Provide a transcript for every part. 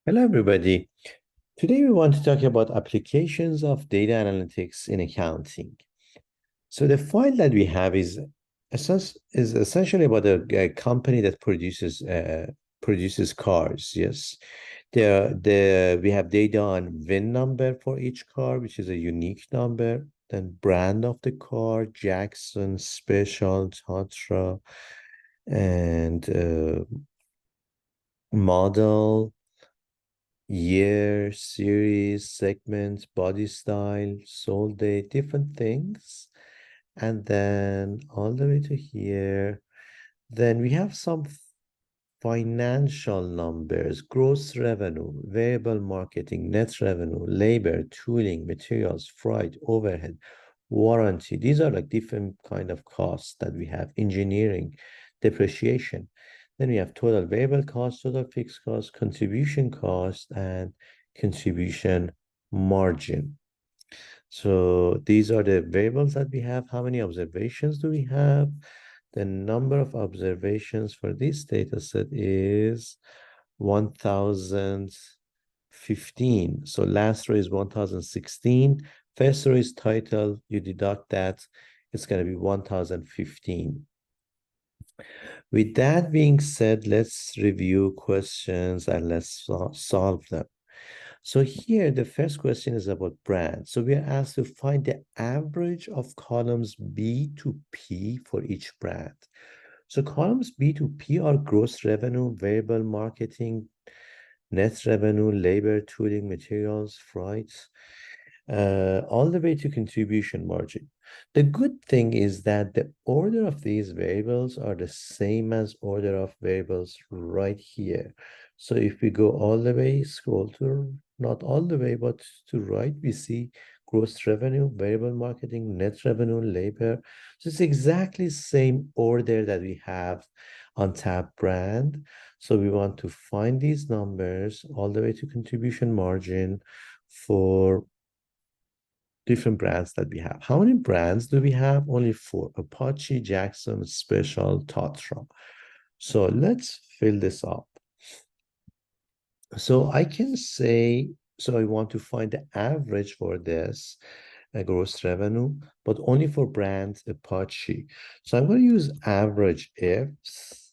Hello, everybody. Today, we want to talk about applications of data analytics in accounting. So the file that we have is essentially about a company that produces cars. Yes, we have data on VIN number for each car, which is a unique number. Then brand of the car, Jackson, Special, Tatra, and model, year, series, segment, body style, sold date, different things. And then all the way to here, then we have some financial numbers, gross revenue, variable marketing, net revenue, labor, tooling, materials, freight, overhead, warranty. These are like different kind of costs that we have, engineering, depreciation. Then we have total variable cost, total fixed cost, contribution cost, and contribution margin. So these are the variables that we have. How many observations do we have? The number of observations for this data set is 1015. So last row is 1016. First row is title. You deduct that. It's going to be 1015. With that being said, let's review questions and let's solve them. So here, the first question is about brand. So we are asked to find the average of columns B to P for each brand. So columns B to P are gross revenue, variable marketing, net revenue, labor, tooling, materials, freights, all the way to contribution margin. The good thing is that the order of these variables are the same as order of variables right here. So if we go all the way, scroll to, not all the way, but to right, we see gross revenue, variable marketing, net revenue, labor. So it's exactly the same order that we have on tab brand. So we want to find these numbers all the way to contribution margin for different brands that we have. How many brands do we have? Only four: Apache, Jackson, Special, Tatra. So let's fill this up. So I can say, so I want to find the average for this gross revenue, but only for brand Apache. So I'm going to use average ifs,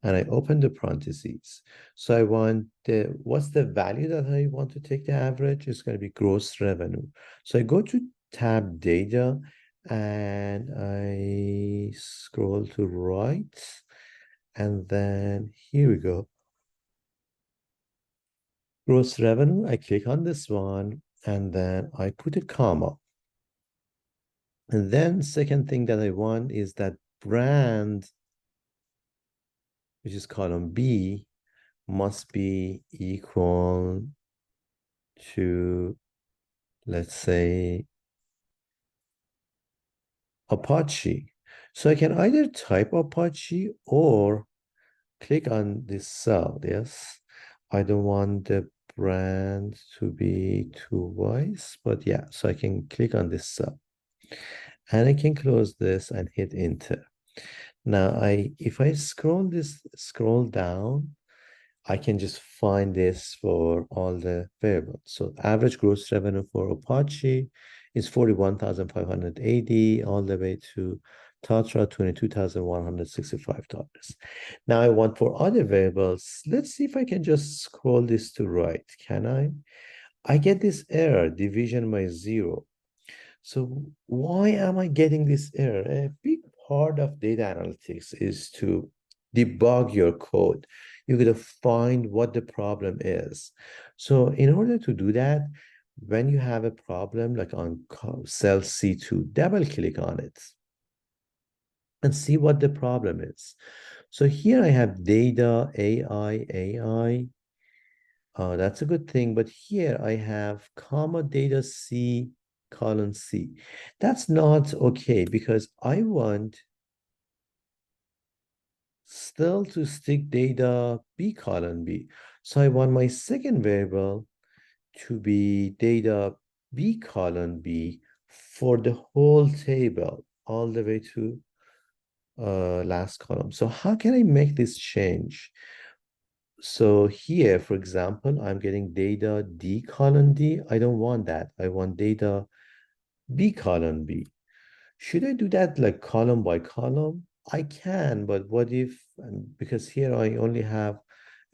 and I open the parentheses. So I want what's the value that I want to take the average? It's going to be gross revenue. So I go to tab data and I scroll to right. And then here we go. Gross revenue, I click on this one and then I put a comma. And then second thing that I want is that brand, which is column B, must be equal to, let's say, Apache. So I can either type Apache or click on this cell. Yes, I don't want the brand to be twice, but yeah, so I can click on this cell and I can close this and hit enter. Now if I scroll down, I can just find this for all the variables. So average gross revenue for Apache is 41,580 all the way to Tatra, $22,165. Now I want for other variables, let's see if I can just scroll this to right. Can I? I get this error, division by zero. So why am I getting this error? A big part of data analytics is to debug your code. You got to find what the problem is. So in order to do that, when you have a problem like on cell C2, double click on it and see what the problem is. So here I have data, AI. That's a good thing. But here I have comma data C colon C. That's not okay because I want still to stick data B colon B. So I want my second variable to be data B colon B for the whole table all the way to last column. So how can I make this change? So here, for example, I'm getting data D colon D. I don't want that. I want data B colon B. Should I do that like column by column? I can, but what if, because here I only have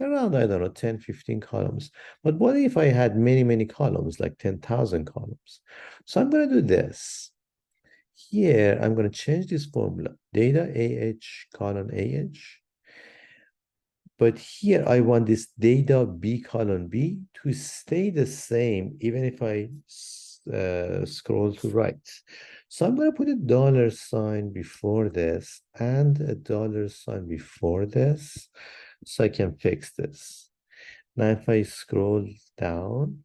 around, I don't know, 10, 15 columns. But what if I had many, many columns, like 10,000 columns? So I'm going to do this. Here, I'm going to change this formula, data AH colon AH. But here I want this data B colon B to stay the same, even if I scroll to right. So I'm going to put a dollar sign before this and a dollar sign before this so I can fix this. Now, if I scroll down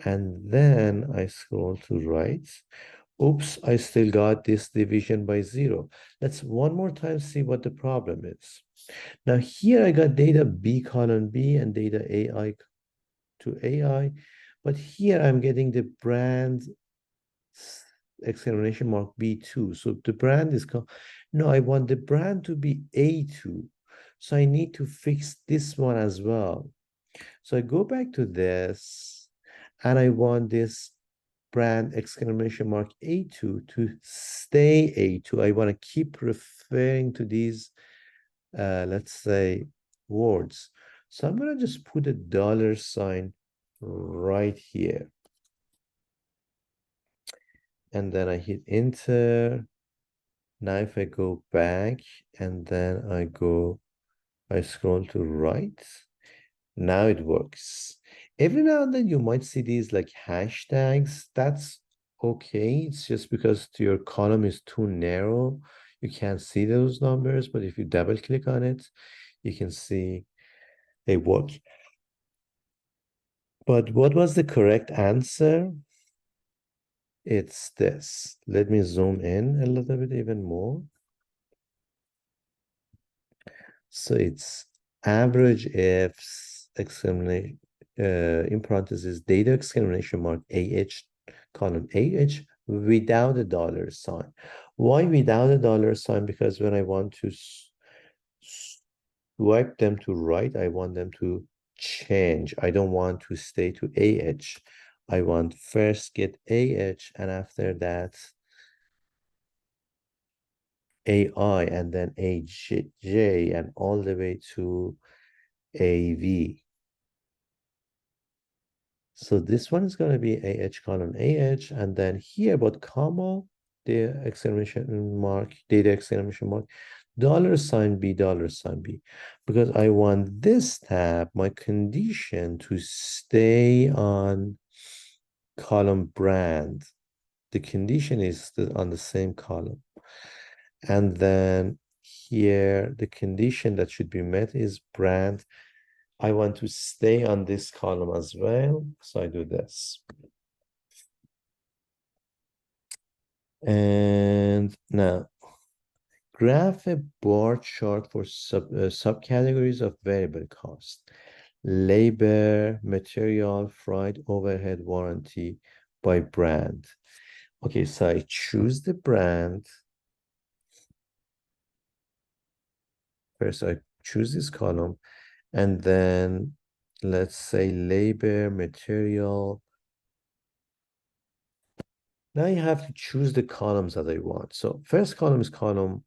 and then I scroll to right, oops, I still got this division by 0. Let's one more time see what the problem is. Now here I got data B colon B and data AI to AI, but here I'm getting the brand exclamation mark B2. So the brand is called, no, I want the brand to be A2. So I need to fix this one as well. So I go back to this and I want this brand exclamation mark A2 to stay A2. I want to keep referring to these, let's say, words. So I'm going to just put a dollar sign right here. And then I hit enter. Now if I go back and then I scroll to right, now it works. Every now and then you might see these like hashtags. That's okay. It's just because your column is too narrow. You can't see those numbers, but if you double click on it, you can see they work. But what was the correct answer? It's this. Let me zoom in a little bit even more. So it's average ifs exclamation in parentheses data exclamation mark AH column AH without a dollar sign. Why without a dollar sign? Because when I want to swipe them to right, I want them to change. I don't want to stay to AH. I want first get AH and after that AI and then AJ and all the way to AV. So this one is going to be AH colon AH, and then here, but comma, the exclamation mark, data exclamation mark, dollar sign B, dollar sign B, because I want this tab, my condition to stay on column brand. The condition is on the same column. And then here, the condition that should be met is brand. I want to stay on this column as well. So I do this. And now, graph a bar chart for subcategories of variable cost. Labor, material, freight, overhead, warranty by brand. Okay, so I choose the brand. First, I choose this column, and then let's say labor, material. Now you have to choose the columns that I want. So first column is column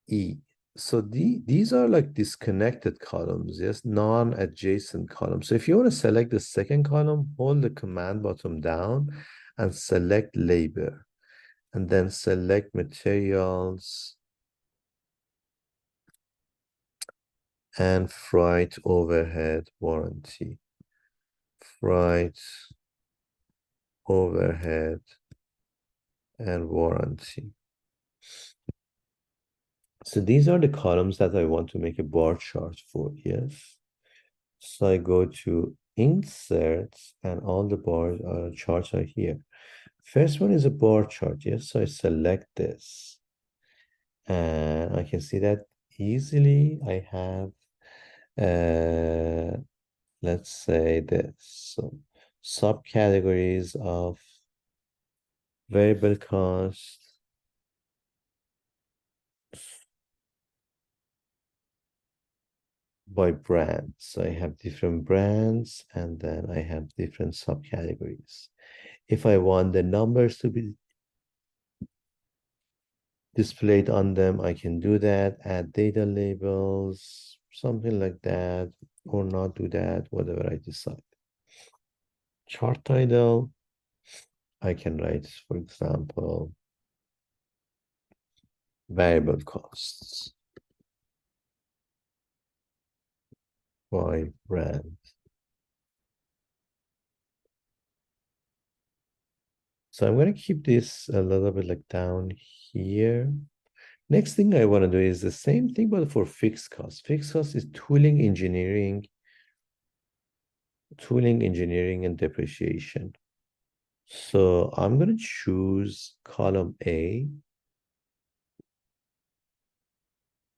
E. So these are like disconnected columns, yes, non-adjacent columns. So if you want to select the second column, hold the command button down and select labor, and then select materials and freight overhead warranty. Freight overhead and warranty. So these are the columns that I want to make a bar chart for, yes. So I go to insert and all the bar charts are here. First one is a bar chart, yes. So I select this and I can see that easily. I have, let's say this. So subcategories of variable cost. by brand. So I have different brands, and then I have different subcategories. If I want the numbers to be displayed on them, I can do that, add data labels, something like that, or not do that, whatever I decide. Chart title, I can write, for example, variable costs by brand. So I'm going to keep this a little bit like down here. Next thing I want to do is the same thing, but for fixed costs. Fixed costs is tooling engineering and depreciation. So I'm going to choose column A,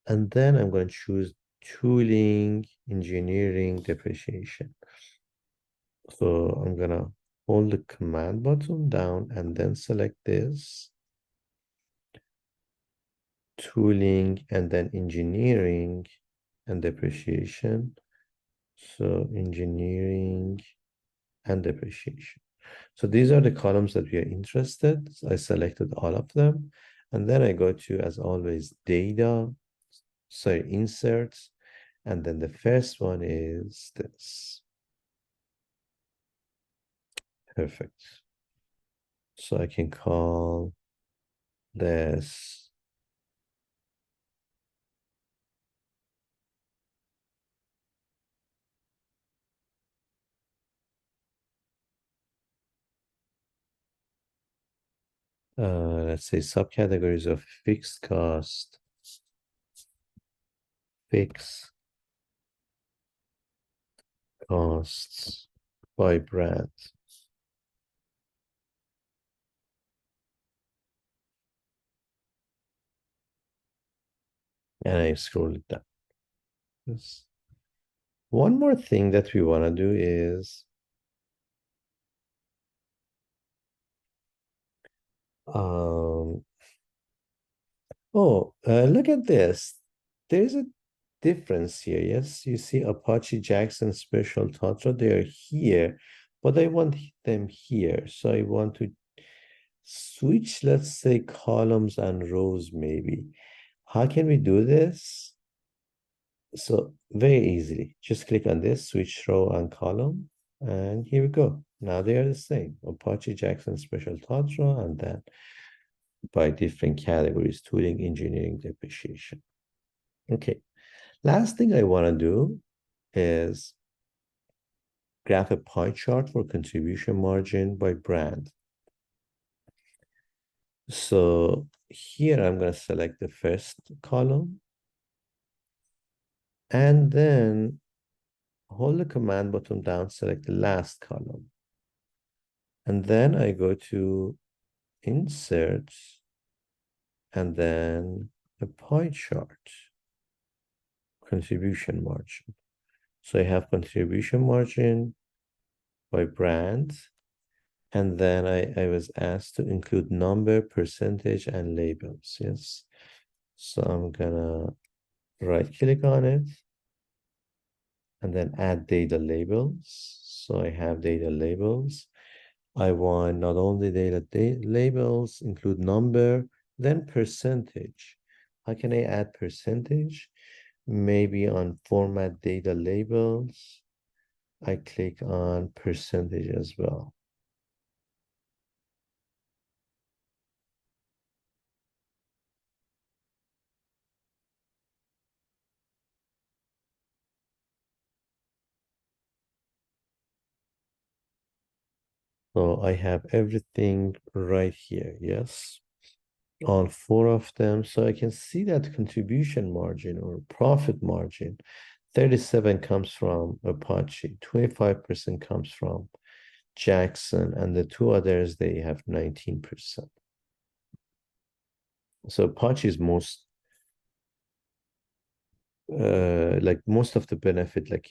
and then I'm going to choose tooling engineering depreciation. So I'm going to hold the command button down and then select this, tooling, and then engineering and depreciation. So engineering and depreciation. So these are the columns that we are interested. So I selected all of them. And then I go to, as always, data, sorry, inserts. And then the first one is this. Perfect. So I can call this let's say subcategories of fixed costs by brand. And I scroll it down. Yes. One more thing that we want to do is um look at this. There's a difference here. Yes, you see Apache Jackson Special Tatra, they are here, but I want them here. So I want to switch, let's say, columns and rows maybe. How can we do this? So very easily, just click on this, switch row and column, and here we go. Now they are the same, Apache Jackson Special Tatra, and then by different categories, tooling, engineering, depreciation. Okay, last thing I want to do is graph a pie chart for contribution margin by brand. So here I'm going to select the first column and then hold the command button down, select the last column. And then I go to insert and then a pie chart, contribution margin. So I have contribution margin by brand. And then I was asked to include number, percentage, and labels. Yes. So I'm gonna right click on it and then add data labels. So I have data labels. I want not only data labels, include number, then percentage. How can I add percentage? Maybe on format data labels, I click on percentage as well. So I have everything right here, yes, all four of them. So I can see that contribution margin or profit margin, 37 comes from Apache, 25% comes from Jackson, and the two others, they have 19%. So Apache is most, like most of the benefit, like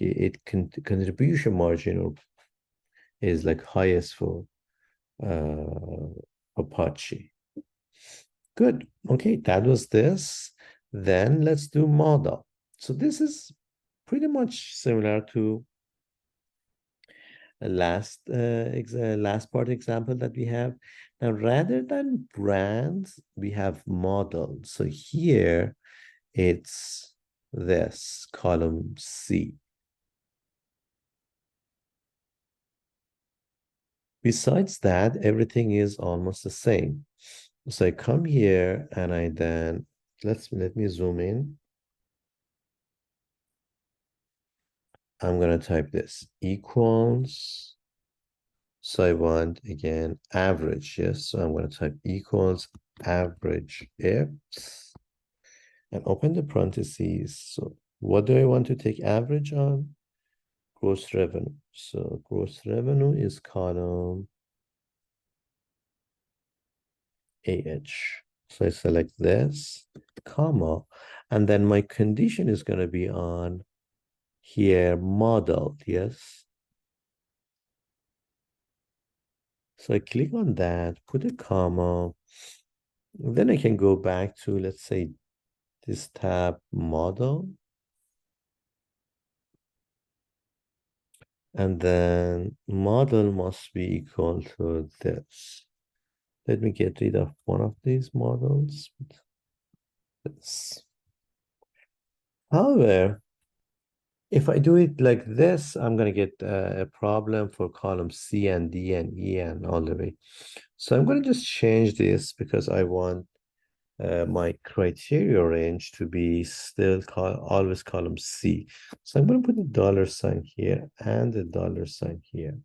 contribution margin or is like highest for Apache. Good. Okay, that was this. Then let's do model. So this is pretty much similar to a last part example that we have. Now, rather than brands, we have models. So here it's this column C. Besides that, everything is almost the same. So I come here and I then let me zoom in. I'm gonna type this equals. So I want again average, yes. So I'm gonna type equals average X and open the parentheses. So what do I want to take average on? Gross revenue. So gross revenue is column AH. So I select this, comma, and then my condition is going to be on here, model, yes? So I click on that, put a comma, then I can go back to, let's say, this tab, model, and then model must be equal to this. Let me get rid of one of these models. This. However, if I do it like this, I'm going to get a problem for column C and D and E and all the way. So I'm going to just change this because I want my criteria range to be still always column C. So I'm going to put the dollar sign here and the dollar sign here.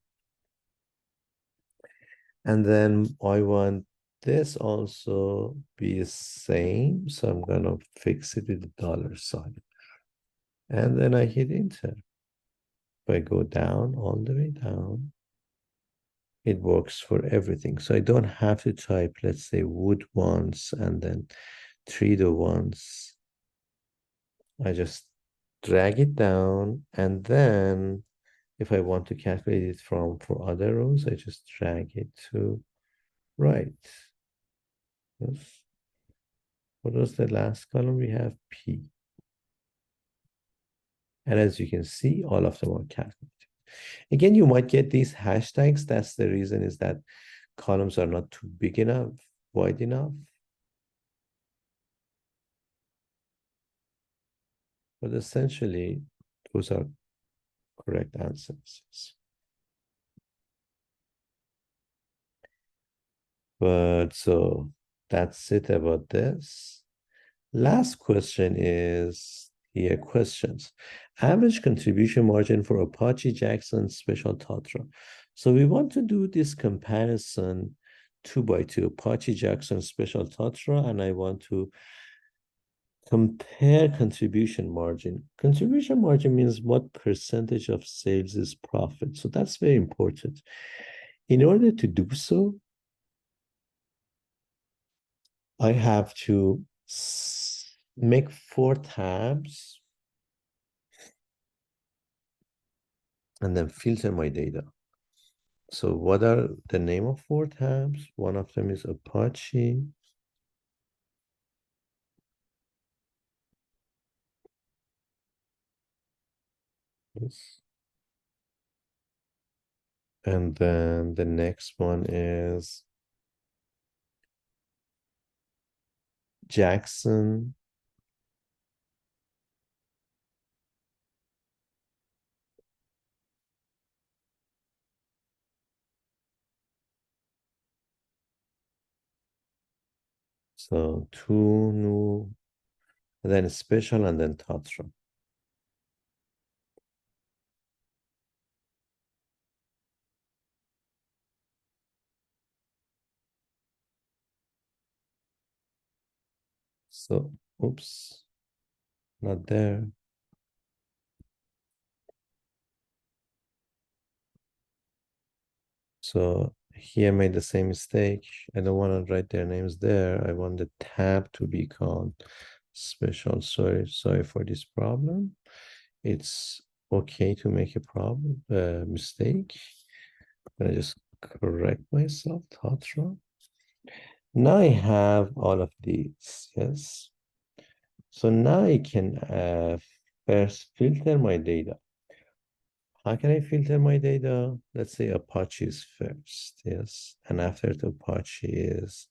And then I want this also be the same. So I'm going to fix it with the dollar sign. And then I hit enter. If I go down, all the way down, it works for everything. So I don't have to type, let's say, wood once and then Treader once. I just drag it down, and then if I want to calculate it from for other rows, I just drag it to right. Yes. What was the last column? We have P. And as you can see, all of them are calculated. Again, you might get these hashtags. That's the reason, is that columns are not too big enough, wide enough. But essentially, those are correct answers. But so that's it about this. Last question is here questions. Average contribution margin for Apache Jackson Special Tatra. So we want to do this comparison 2 by 2, Apache Jackson Special Tatra, and I want to compare contribution margin. Contribution margin means what percentage of sales is profit. So that's very important. In order to do so, I have to make 4 tabs and then filter my data. So what are the name of 4 tabs? One of them is Apache. Yes. And then the next one is Jackson. So 2 new, and then special, and then Tatra. So, oops, not there. So here I made the same mistake. I don't want to write their names there. I want the tab to be called special. Sorry for this problem. It's okay to make a mistake. I just correct myself, Tatra. Now I have all of these, yes. So now I can first filter my data. How can I filter my data? Let's say Apache is first, yes. And after the Apache is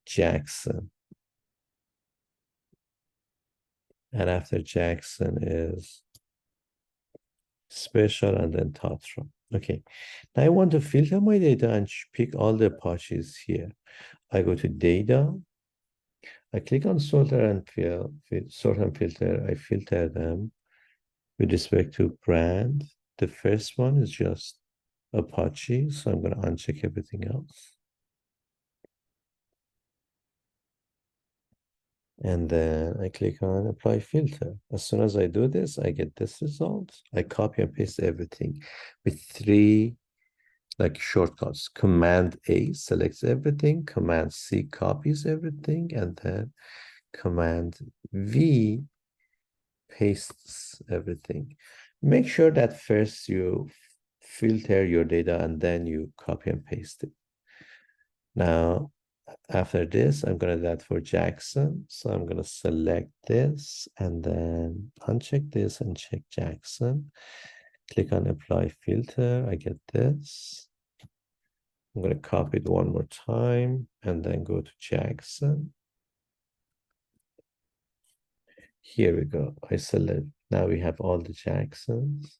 Jackson. And after Jackson is Special and then Tatra. Okay, now I want to filter my data and pick all the Apaches here. I go to data, I click on sort and filter, I filter them with respect to brand. The first one is just Apache, so I'm going to uncheck everything else. And then I click on apply filter. As soon as I do this, I get this result. I copy and paste everything with three like shortcuts. Command A selects everything, Command C copies everything, and then Command V pastes everything. Make sure that first you filter your data and then you copy and paste it. Now, after this, I'm going to do that for Jackson. So I'm going to select this and then uncheck this and check Jackson. Click on apply filter. I get this. I'm going to copy it one more time and then go to Jackson. Here we go. I select. Now we have all the Jacksons.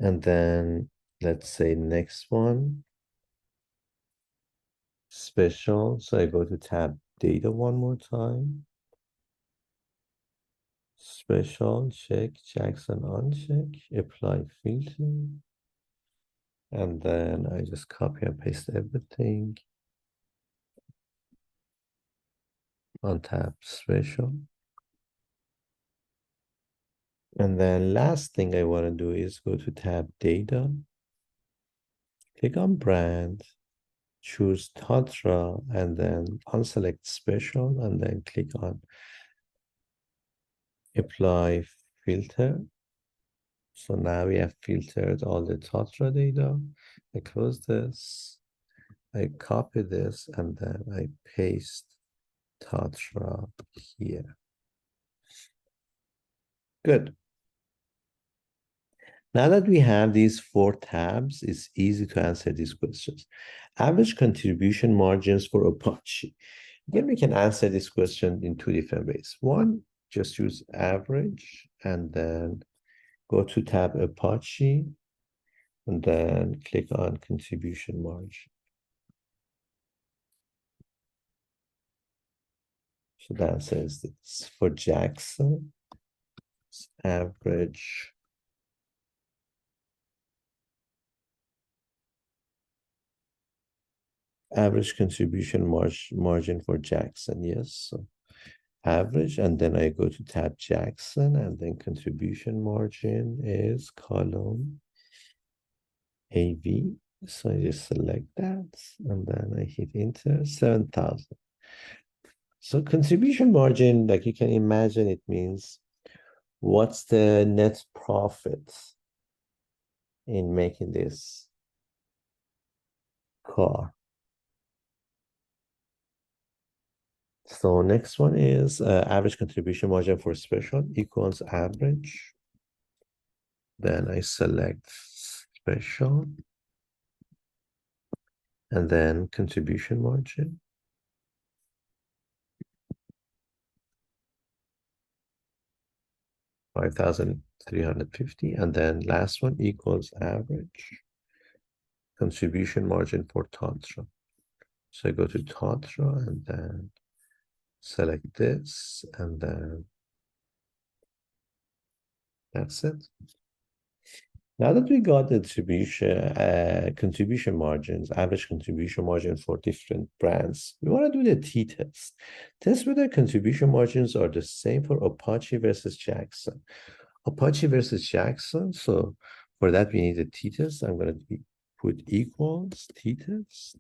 And then let's say next one, special. So I go to tab data one more time. Special, check, Jackson uncheck, apply filter. And then I just copy and paste everything on tab special. And then last thing I want to do is go to tab data, click on brand, choose Tatra, and then unselect special, and then click on apply filter. So now we have filtered all the Tatra data. I close this, I copy this, and then I paste Tatra here. Good. Now that we have these 4 tabs, it's easy to answer these questions. Average contribution margins for Apache. Again, we can answer this question in 2 different ways. One, just use average and then go to tab Apache and then click on contribution margin. So the answer is this. For Jackson, average contribution margin for Jackson, yes. So average, and then I go to tab Jackson, and then contribution margin is column AV. So I just select that, and then I hit enter, 7,000. So contribution margin, like you can imagine, it means what's the net profit in making this car. So next one is average contribution margin for special equals average. Then I select special and then contribution margin. $5,350, and then last one equals average contribution margin for Tatra. So I go to Tatra and then select this, and then that's it. Now that we got the contribution margins, average contribution margin for different brands, we want to do the t-test. Test whether contribution margins are the same for Apache versus Jackson. Apache versus Jackson, so for that we need a t-test. I'm going to put equals t-test,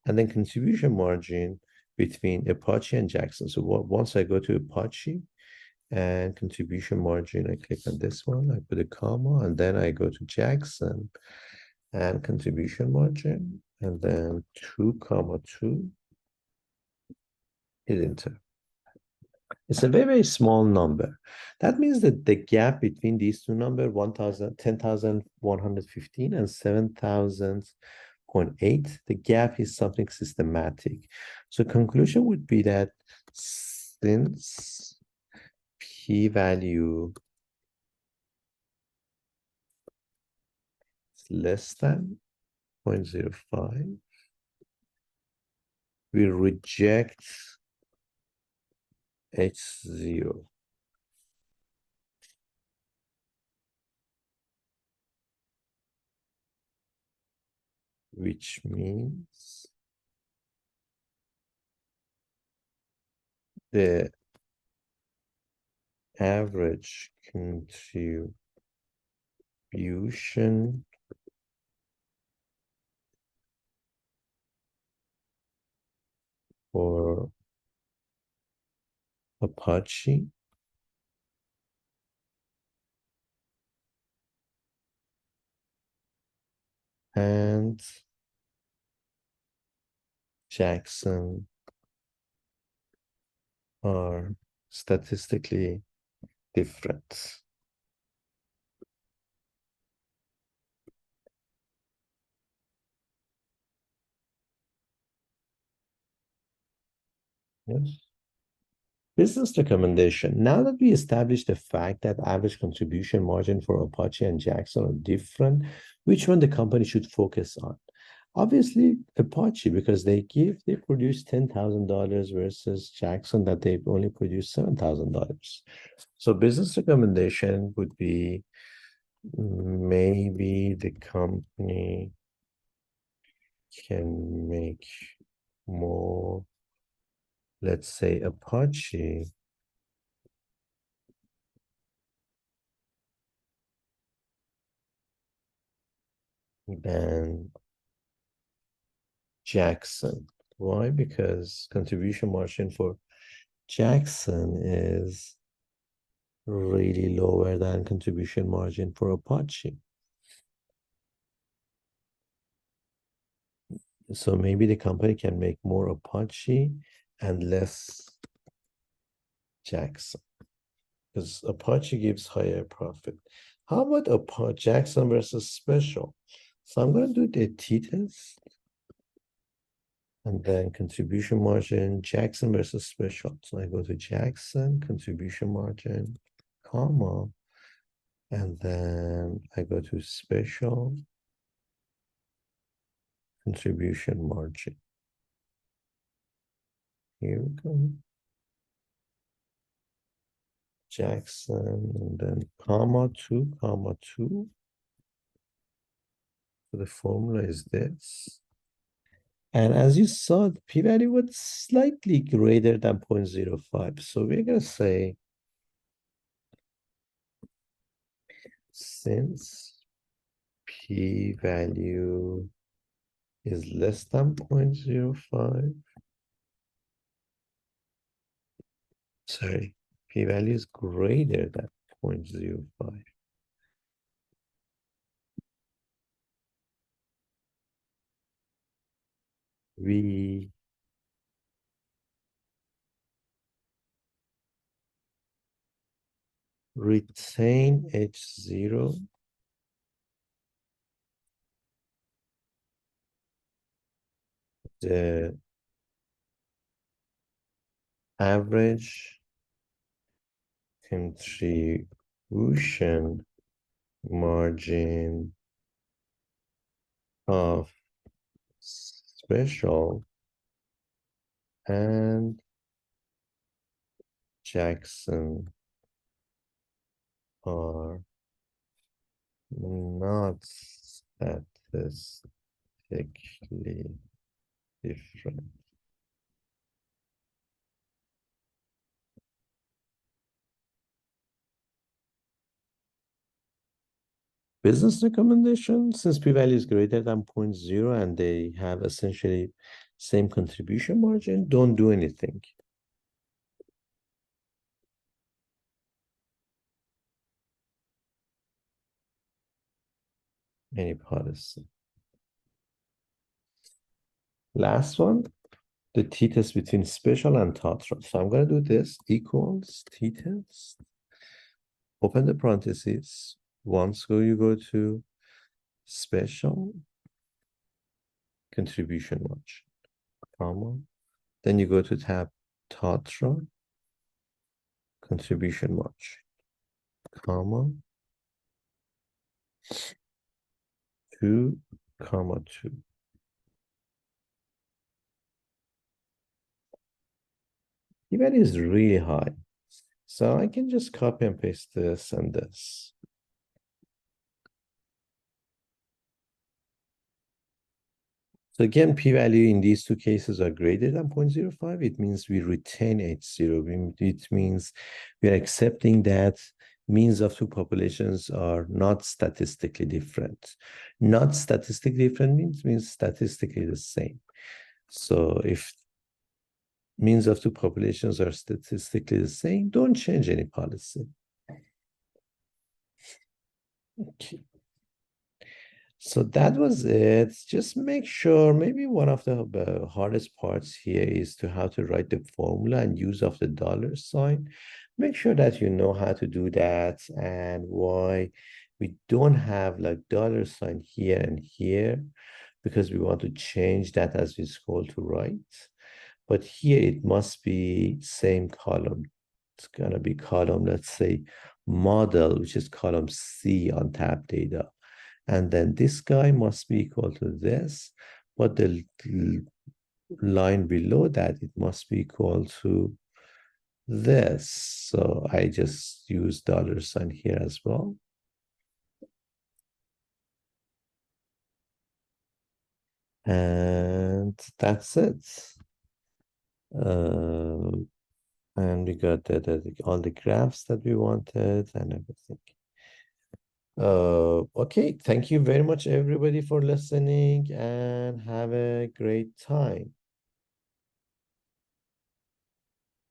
and then contribution margin between Apache and Jackson. So once I go to Apache, and contribution margin, I click on this one, I put a comma, and then I go to Jackson and contribution margin, and then 2, 2, hit enter. It's a very, very small number. That means that the gap between these two numbers, 10,115 and 7,000.8, the gap is something systematic. So conclusion would be that since p-value is less than 0.05, we reject H0. Which means the average contribution for Apache and Jackson are statistically different. Yes. Business recommendation. Now that we established the fact that average contribution margin for Apache and Jackson are different, which one the company should focus on? Obviously, Apache, because they produce $10,000 versus Jackson that they only produce $7,000. So business recommendation would be maybe the company can make more, let's say Apache than Jackson. Why? Because contribution margin for Jackson is really lower than contribution margin for Apache. So maybe the company can make more Apache and less Jackson, because Apache gives higher profit. How about Apache Jackson versus Special? So I'm going to do the t-test and then contribution margin, Jackson versus Special. So I go to Jackson, contribution margin, comma, and then I go to Special, contribution margin. Here we go. Jackson, and then comma 2, comma 2. So the formula is this. And as you saw, the p-value was slightly greater than 0.05. So we're going to say, since p-value is less than 0.05, sorry, p-value is greater than 0.05. We retain H0 the average contribution margin of Special and Jackson are not statistically different. Business recommendation, since p-value is greater than 0.0 and they have essentially same contribution margin, don't do anything. Any policy. Last one, the t-test between special and Tatra. So I'm going to do this equals t-test, open the parentheses. Once you go to special contribution margin, comma, then you go to tab Tatra contribution margin, comma, 2, comma 2. The value is really high. So I can just copy and paste this and this. So again, p-value in these two cases are greater than 0.05. It means we retain H0. It means we are accepting that means of two populations are not statistically different. Not statistically different means statistically the same. So if means of two populations are statistically the same, don't change any policy. Okay. So that was it. Just make sure, maybe one of the hardest parts here is to how to write the formula and use of the dollar sign. Make sure that you know how to do that and why we don't have like dollar sign here and here, because we want to change that as we scroll to right. But here it must be same column. It's gonna be column, let's say, model, which is column C on tab data. And then this guy must be equal to this, but the line below that, it must be equal to this. So I just use dollar sign here as well. And that's it. And we got all the graphs that we wanted and everything. Okay, thank you very much, everybody, for listening, and have a great time.